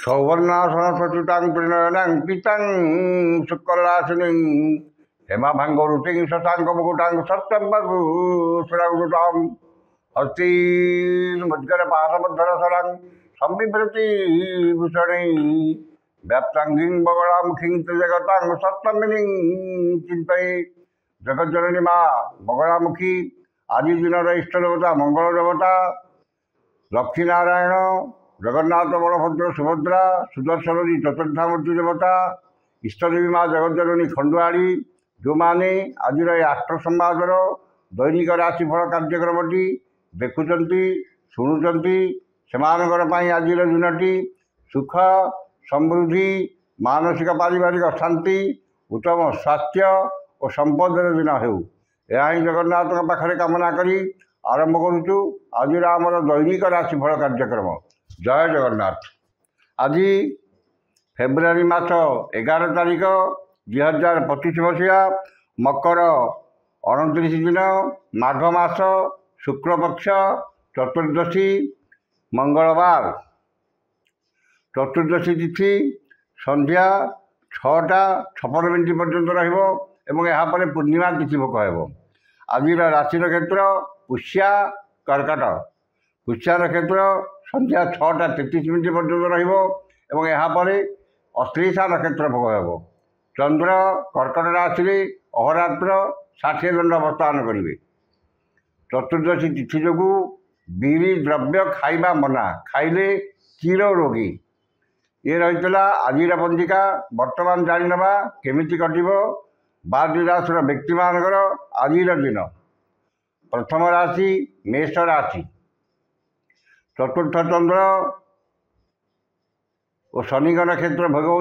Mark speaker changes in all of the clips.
Speaker 1: सौवर्णासनसचुतां त्रिनयनां पीतां शुक्ललासिनीं हेमाभाङ्गरुचिं शशाङ्कमुकुटां सत्यम्बुसुरावृतां हस्तीन्मुद्गरपाशमद्धरसरां संबिभ्रतिभूषणैः व्याप्ताङ्गीं बगलामुखीं त्रिजगतां सप्तमिनीं चिन्तये। जगज्जननी माँ बगलामुखी आदि दिनर इष्टदेवता मंगल देवता लक्ष्मीनारायण जगन्नाथ बलभद्र सुभद्रा सुदर्शन जी चतुर्थामूर्ति देवता इष्टदेवी माँ जगज्जननी खंडुआड़ी जो मैंने आज आष्ट संवादर दैनिक राशिफल कार्यक्रमटी देखुंट शुणुंट से आज दिनटी सुख समृद्धि मानसिक पारिवारिक शांति उत्तम स्वास्थ्य और संपदर दिन हो यह जगन्नाथ पाखे कामना करी आरंभ करुचु आज आमर दैनिक राशिफल कार्यक्रम। जय जगन्नाथ। आज फेब्रुआरी मास 11 तारिख 2025 मसीहा मकर 29 दिन माघ मास शुक्लपक्ष चतुर्दशी मंगलवार चतुर्दशी तिथि संध्या 6:56 पर्यंत रहा पूर्णिमा तिथि भोग हो। आज राशि क्षेत्र पुष्या कर्कट पुष्या नक्षत्र संध्या 6:33 पर्यंत रहा अश्लेषा नक्षत्र भोग हो। चंद्र कर्कट राशि अहोरात्र 60 दंड अवस्थान करेंगे। चतुर्दशी तिथि जो बीरी द्रव्य खाइबा मना खाइले क्षीर रोगी ये रही आज पंजिका बर्तमान जाणीना केमिति कटिब। 12 राशि व्यक्ति मानकर आज दिन प्रथम राशि मेष राशि चतुर्थ चंद्र और शनि नक्षत्र भोग हो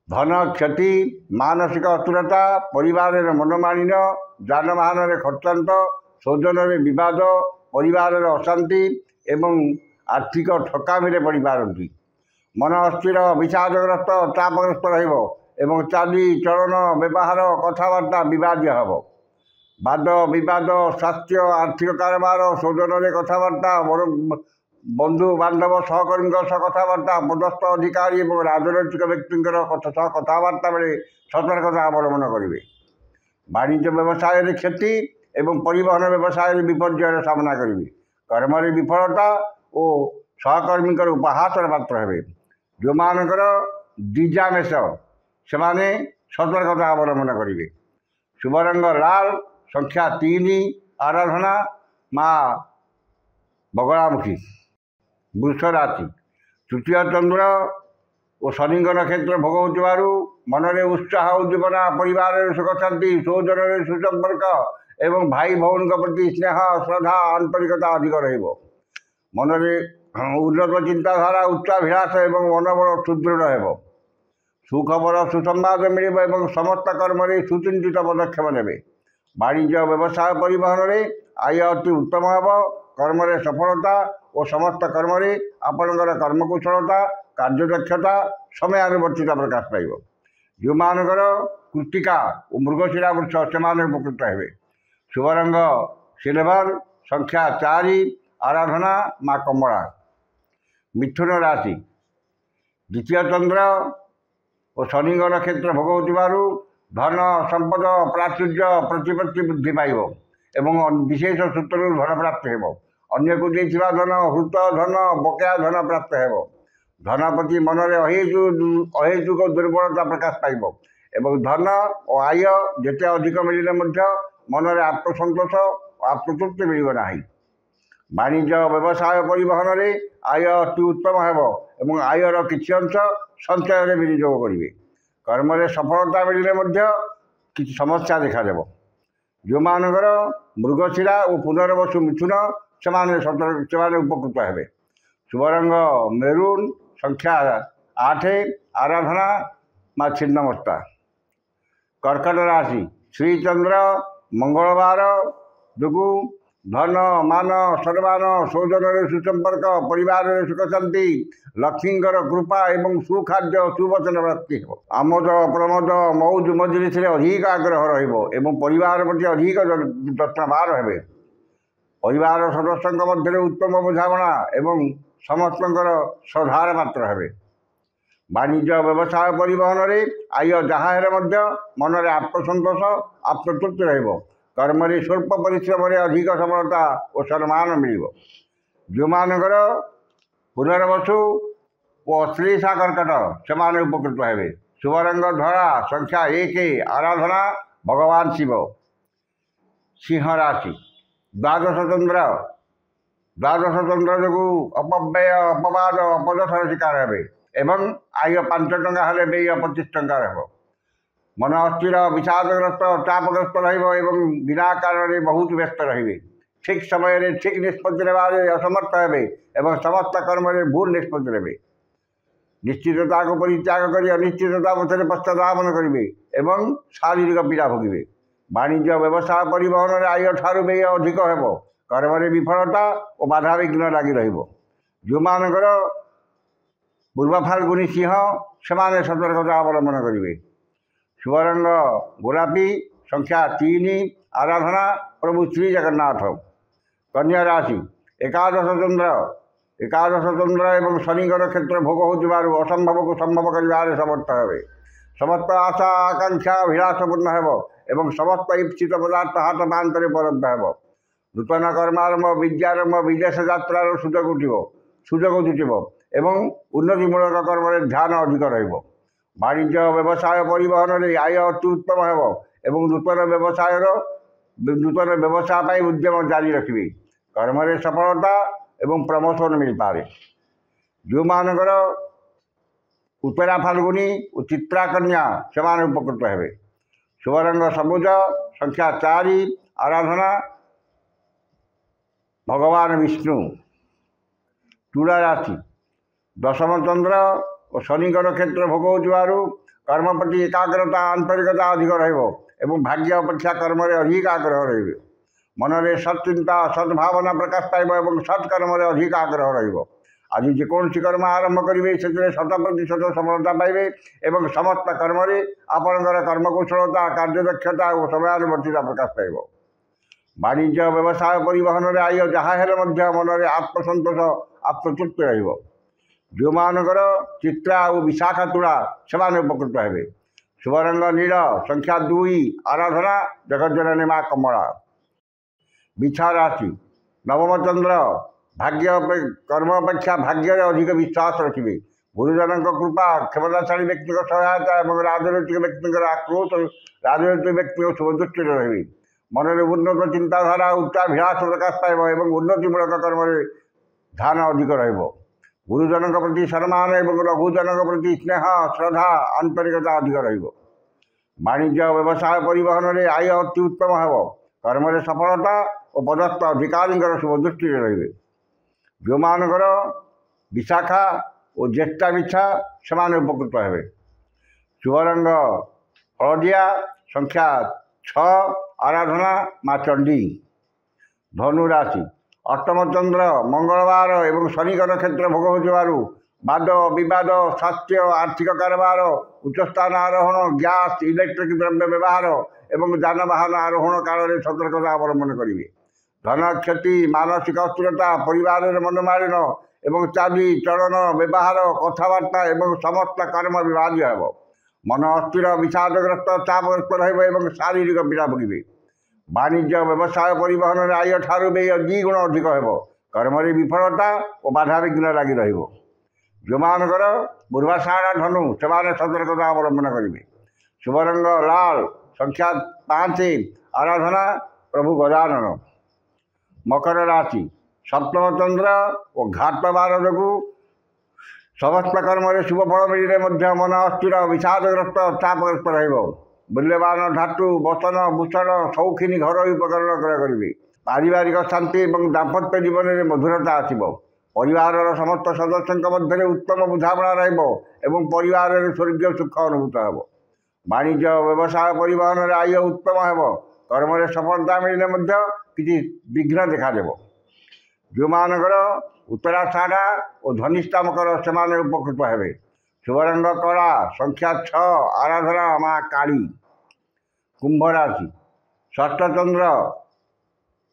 Speaker 1: धन क्षति मानसिक अस्थिरता परिवार मनमालिन जानवाहन खर्चांत सौजन विवाद परिवार अशांति एवं आर्थिक ठकामी पड़ पारती मन अस्थिर विषादग्रस्त चापग्रस्त एवं चाली चलन व्यवहार कथबार्ता विवाद्य हम वाद विवाद स्वास्थ्य आर्थिक कारोबार सौजन कथबार्ता बंधु बांधव सहकर्मी कथबार्ता पदस्थ अधिकारी और राजनैतिक व्यक्ति कथबार्ता बेले सतर्कता अवलम्बन करेंगे। वाणिज्य व्यवसाय क्षति एवं परिवहन व्यवसाय विपर्यय सामना करेंगे। कर्म विफलता और सहकर्मी उपहासर पात्र हे। जो मानकर द्विजामेश से सतर्कता अवलम्बन करेंगे। शुभ रंग लाल संख्या 3 आराधना माँ बगलामुखी। वृष राशि तृतीय चंद्र और शनि नक्षत्र भोग हो मन में उत्साह उद्दीपना परिवार सुख शांति सौजन सुसंपर्क एवं भाई भौन प्रति स्नेह श्रद्धा आंतरिकता अधिक मन में उन्नत चिंताधारा उच्चाभिलाष एवं मनोबल सुदृढ़ हो। सुखबर सुसंवाद मिले और समस्त कर्म सुचिंतित पदक्षेप ने। वाणिज्य व्यवसाय परिवहन में आय अति उत्तम हे। कर्म सफलता और समस्त कर्म आपणकर कर्मकुशलता कार्यदक्षता समयानुवर्तिता प्रकाश पाइब। जो मानकर कृतिका और मृगशिरा वृक्ष से उपकृत हे। शुभ रंग सिल्वर संख्या 4 आराधना माँ कमला। मिथुन राशि द्वितीय चंद्र और शनि नक्षत्र भोग हो धन संपद प्राचुर्य प्रतिपत्ति वृद्धि पाइब एवं विशेष सूत्र धन प्राप्त हो। अन्य को देथिबा धन हृत धन बकेया धन प्राप्त हो। धनपति मन में अहेतुक दुर्बलता प्रकाश पाइब एवं धन और आय जिते अधिक मिले मन में आत्मसंतोष और आत्मतृप्ति मिलना। वाणिज्य व्यवसाय परिवहन में आय अति उत्तम हो। आयर किसी अंश संचय विनियोग करेंगे। कर्म सफलता मिले किसी समस्या देखा। जो मानकर मृगशिरा और पुनर्वसु मिथुन से उपकृत हे। शुभ रंग मेरून संख्या 8 आराधना माँ छिन्नमस्ता। कर्कट राशि श्री चंद्र मंगलवार जो धन मान सम्मान सौजन सुसंपर्क परिवार सुख शांति लक्ष्मींकर कृपा एवं सुखाद्य सुवचन प्राप्ति हो। आमोद प्रमोद मौज मजलिस अधिक आग्रह एवं परिवार प्रति अधिक जत्नवार हे। परिवार सदस्यों मध्य उत्तम बुझाणा एवं ସମସ୍ତଙ୍କର ଶ୍ରଦ୍ଧାର ପାତ୍ର ହେବେ। ବାଣିଜ୍ୟ ବ୍ୟବସାୟ ପରିବହନରେ ଆୟ ଯାହା ହେଲେ ମଧ୍ୟ ମନରେ ଆତ୍ମସନ୍ତୋଷ ଆତ୍ମତୃପ୍ତି ରହିବ। କର୍ମରେ ସ୍ୱଳ୍ପ ପରିଶ୍ରମରେ ଅଧିକ ସଫଳତା ଓ ସମ୍ମାନ ମିଳିବ। ଯେଉଁମାନଙ୍କର ପୁନର୍ବସୁ ଓ ଅଶ୍ଳେଷା କର୍କଟ ସେମାନେ ଉପକୃତ ହେବେ। शुभ रंग धरा संख्या 1 आराधना भगवान शिव। सिंह राशि द्वादश चंद्र जो अपव्यय अपवाद अपदथर शिकार हे एवं आय 5 टंका हेले व्यय 25 टंका रह मन अस्थिर विषादग्रस्त चापग्रस्त रही बिना कारण बहुत व्यस्त रे ठीक समय ठीक निष्पत्ति ने असमर्थ हे समस्त कर्म भूल निष्पत्ति ने निश्चितता को परित्याग कर अनिश्चितता पक्षे पश्चातापन करेंगे एवं शारीरिक पीड़ा भोगे। वाणिज्य व्यवसाय परिवहन में आय ठार व्यय अधिक हो कर्म विफलता और बाधा विघ्न लगी जो मानकर पूर्व फाल्गुनी सिंह से सतर्कता अवलंबन करेंगे। शुभ रंग गोलापी संख्या 3 आराधना प्रभु श्री जगन्नाथ। कन्या राशि एकादश चंद्र एवं शनिकर क्षेत्र भोग हो असंभव को संभव कर समर्थ हे समस्त आशा आकांक्षा अभिलाषपूर्ण एवं समस्त इप्सित पदार्थ हाथ पांतर उपलब्ध हो। नूतन कर्मारंभ विद्यारंभ विदेश यात्रार सुजोग जुटिब एवं उन्नतिमूलक कर्म ध्यान अधिक रहिब। वाणिज्य व्यवसाय परिवहन में आय अति उत्तम हो एवं नूतन व्यवसाय उद्यम जारी रखिए। कर्म सफलता एवं प्रमोशन मिल पारे। जो मानकर उत्तरा फाल्गुनी और चित्रा कन्या से उपकृत हे। शुभ रंग सबुज संख्या 4 आराधना भगवान विष्णु। तुला राशि दशम चंद्र और शनिकर क्षेत्र भोग हो कर्म प्रति एकाग्रता आंतरिकता अधिक रहिब भाग्य अपेक्षा कर्म अधिक आग्रह रही मन में सत्चिंता सद्भावना प्रकाश पाइब और सत्कर्म अधिक आग्रह रहिब। आज जेकोसी कर्म आरंभ करेंगे से 100% सफलता पाइबे एवं समस्त कर्म आपणकर कर्मकुशलता कार्यदक्षता और समयानुवर्तिता प्रकाश पाइब। वाणिज्य व्यवसाय परिवहन में आय जहाँ हेले मन में आत्मसंतोष आत्मतृप्ति रहिब। जो मानकर चित्रा और विशाखा तुला से उपकृत हे। शुभ रंग नील संख्या 2 आराधना जगज्जननी माँ कमला। बिछा राशि नवम चंद्र भाग्य कर्म अपेक्षा भाग्य अधिक विश्वास रखिए। गुरुजन कृपा क्षमताशाली व्यक्ति सहायता और राजनैतिक व्यक्ति आक्रोश राजनैतिक व्यक्ति शुभ दृष्टि रही मन में उन्नत चिंताधारा उच्चाभिलाष प्रकाश पाइब और उन्नतिमूलक कर्म ध्यान अधिक रहिब। गुरुजन प्रति सम्मान और लघुजन प्रति स्नेह श्रद्धा आंतरिकता अधिक रहिब। वाणिज्य व्यवसाय परिवहन में आय अति उत्तम हो कर्म सफलता और पदस्थ अधिकारी शुभ दृष्टि रही। जो मानकर विशाखा और ज्येष्ठा बिछा से उपकृत हे। शुभ रंग हलदिया संख्या 6 आराधना माँ चंडी। धनु राशि अष्टम चंद्र मंगलवार एवं शनिकर क्षेत्र भोग हो वाद विवाद स्वास्थ्य आर्थिक कारोबार उच्चस्थान आरोहण गैस इलेक्ट्रिक द्रव्य व्यवहार एवं जानवाहन आरोहण काल में सतर्कता अवलंबन करेंगे। धन क्षति मानसिक अस्थिरता परिवार मनमालिन एवं चाली चलन व्यवहार कथबार्ता एवं समस्त कर्म विवाद्य हो। मन अस्थिर विषादग्रस्त चापग्रस्त रही शारीरिक पीड़ा भोगे। वाणिज्य व्यवसाय परिवहन में आय ठार व्यय 2 गुण अधिक हो कर्म विफलता और बाधा विघ्न लगी रहिब। जो मानकर पूर्वाषाढ़ा धनु से सतर्कता अवलंबन करेंगे। शुभ रंग लाल संख्या 5 आराधना प्रभु गजानन। मकर राशि सप्तम चंद्र और घातबार जो समस्त कर्म शुभ फल मिले मन अस्थिर विषादग्रस्त चापग्रस्त मूल्यवान धातु बसन भूषण शौखिनी घर उपकरण क्रय करेंगे। पारिवारिक शांति और दाम्पत्य जीवन में मधुरता आसब। परिवार समस्त सदस्यों मध्य उत्तम बुझाणा एवं परिवार स्वर्गीय सुख अनुभूत हो। वाणिज्य व्यवसाय परिवहन में आय उत्तम हो कर्म सफलता मिले किसी विघ्न देखादेव। जो मानकर उत्तराषाढ़ा और धनिष्ठा मकर से उपकृत हे। शुभ रंग कला संख्या 6 आराधना माँ काली। कुंभ राशि षष्ठ चंद्र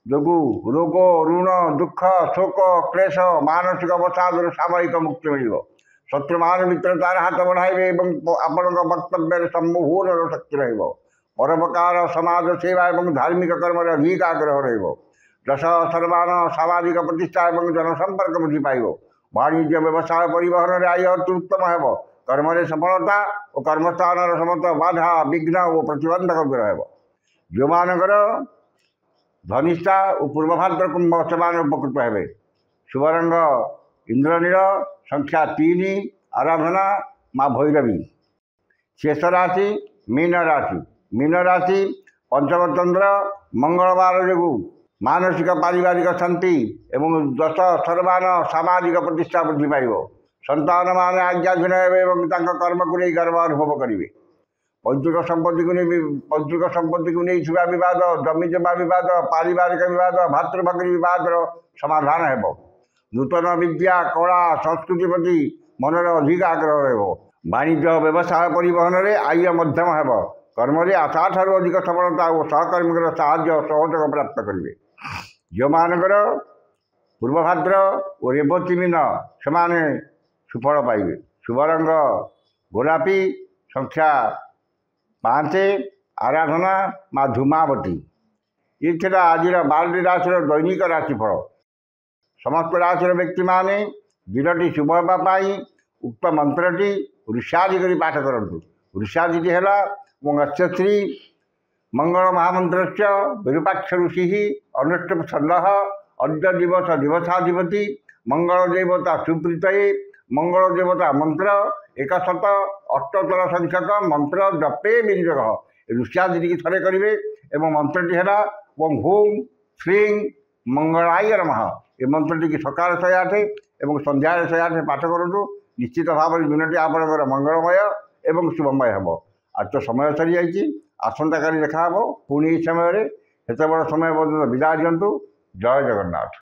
Speaker 1: ଯୋଗୁଁ ରୋଗ ଋଣ ଦୁଃଖ ଶୋକ କ୍ଲେଶ ମାନସିକ ଅବସାଦରୁ ସାମୟିକ ମୁକ୍ତି ମିଳିବ। ଶତ୍ରୁମାନ ମିତ୍ର ତାର ହାତ ବଢ଼ାଇବେ ଏବଂ ଆପଣଙ୍କ ବକ୍ତବ୍ୟରେ ସମ୍ମୋହନର ଶକ୍ତି ରହିବ। ପରୋପକାର ସମାଜ ସେବା ଏବଂ ଧାର୍ମିକ କର୍ମରେ ଅଧିକ ଆଗ୍ରହ ରହିବ। ଯଶ ସମ୍ମାନ ସାମାଜିକ ପ୍ରତିଷ୍ଠା ଏବଂ ଜନସମ୍ପର୍କ ବୃଦ୍ଧି ପାଇବ। ବାଣିଜ୍ୟ ବ୍ୟବସାୟ ପରିବହନରେ ଆୟ ଅତି ଉତ୍ତମ ହେବ। କର୍ମରେ ସଫଳତା ଓ କର୍ମସ୍ଥାନର ସମସ୍ତ ବାଧା ବିଘ୍ନ ଓ ପ୍ରତିବନ୍ଧକ ଦୂର ହେବ। ଯେଉଁମାନଙ୍କର ଧନିଷ୍ଠା ଓ ପୂର୍ବଭାଦ୍ର କୁମ୍ଭ ସେମାନେ ଉପକୃତ ହେବେ। ଶୁଭ ରଙ୍ଗ ଇନ୍ଦ୍ରନୀଳ, ସଂଖ୍ୟା 3, ଆରାଧନା ମା ଭୈରବୀ। ଶେଷ ରାଶି ମୀନ ରାଶି। ମୀନ ରାଶି ପଞ୍ଚମ ଚନ୍ଦ୍ର ମଙ୍ଗଳବାର ଯୋଗୁଁ ମାନସିକ ପାରିବାରିକ ଶାନ୍ତି ଏବଂ ଯଶ ସମ୍ମାନ ସାମାଜିକ ପ୍ରତିଷ୍ଠା ବୃଦ୍ଧି ପାଇବ। ସନ୍ତାନମାନେ ଆଜ୍ଞାଧୀନ ହେବେ ଏବଂ ତାଙ୍କ କର୍ମକୁ ନେଇ ଗର୍ବ ଅନୁଭବ କରିବେ। ପୈତୃକ ସମ୍ପତ୍ତିକୁ ନେଇ ଥିବା ବିବାଦ, ଜମି ଜମା ବିବାଦ, ପାରିବାରିକ ବିବାଦ, ଭାତୃଭଗ୍ନୀ ବିବାଦର ସମାଧାନ ହେବ। ନୂତନ ବିଦ୍ୟା କଳା ସଂସ୍କୃତି ପ୍ରତି ମନରେ ଅଧିକ ଆଗ୍ରହ ରହିବ। ବାଣିଜ୍ୟ ବ୍ୟବସାୟ ପରିବହନରେ ଆୟ ମଧ୍ୟମ ହେବ। କର୍ମରେ ଆଶାଠାରୁ ଅଧିକ ସଫଳତା ଓ ସହକର୍ମୀଙ୍କର ସାହାଯ୍ୟ ସହଯୋଗ ପ୍ରାପ୍ତ କରିବେ। ଯେଉଁମାନଙ୍କର ପୂର୍ବଭାଦ୍ର ଓ ରେବତୀ ମୀନ ସେମାନେ ସୁଫଳ ପାଇବେ। ଶୁଭ ରଙ୍ଗ ଗୋଲାପୀ, ସଂଖ୍ୟା 5, ଆରାଧନା ମା ଧୂମାବତୀ। ଏ ଥିଲା ଆଜିର 12ଟି ରାଶିର ଦୈନିକ ରାଶିଫଳ। ସମସ୍ତ ରାଶିର ବ୍ୟକ୍ତିମାନେ ଦିନଟି ଶୁଭ ହେବା ପାଇଁ ଉକ୍ତ ମନ୍ତ୍ରଟି ଋଷାଦି କରି ପାଠ କରନ୍ତୁ। ଋଷାଦିଟି ହେଲା ମତ୍ସ୍ୟଶ୍ରୀ ମଙ୍ଗଳ ମହାମନ୍ତ୍ରସ୍ୟ ବିରୂପାକ୍ଷ ଋଷି ଅନୁଷ୍ଠୁପ ଛନ୍ଦଃ ଅଦ୍ୟ ଦିବସ ଦିବସାଧିପତି ମଙ୍ଗଳ ଦେବତା ସୁପ୍ରୀତୟେ ମଙ୍ଗଳ ଦେବତା ମନ୍ତ୍ର 178 ସଂଖ୍ୟକ ମନ୍ତ୍ର ଜପେ ବିନିଯୋଗ। ଋଷାଦିଟିକି ଥରେ କରିବେ ଏବଂ ମନ୍ତ୍ରଟି ହେଲା ଓಂ ହୁଁ ଶ୍ରୀଂ ମଙ୍ଗଳାୟ ନମଃ। ଏ ମନ୍ତ୍ରଟିକି ସକାଳେ 108 ଏବଂ ସନ୍ଧ୍ୟାରେ 108 ପାଠ କରନ୍ତୁ। ନିଶ୍ଚିତ ଭାବରେ ଦିନଟି ଆପଣଙ୍କର ମଙ୍ଗଳମୟ ଏବଂ ଶୁଭମୟ ହେବ। ଆଜି ତ ସମୟ ସରିଯାଇଛି। ଆସନ୍ତାକାଲି ଦେଖା ହେବ ପୁଣି ଏହି ସମୟରେ। ସେତେବେଳେ ସମୟ ପର୍ଯ୍ୟନ୍ତ ବିଦାୟ ଦିଅନ୍ତୁ। ଜୟ ଜଗନ୍ନାଥ।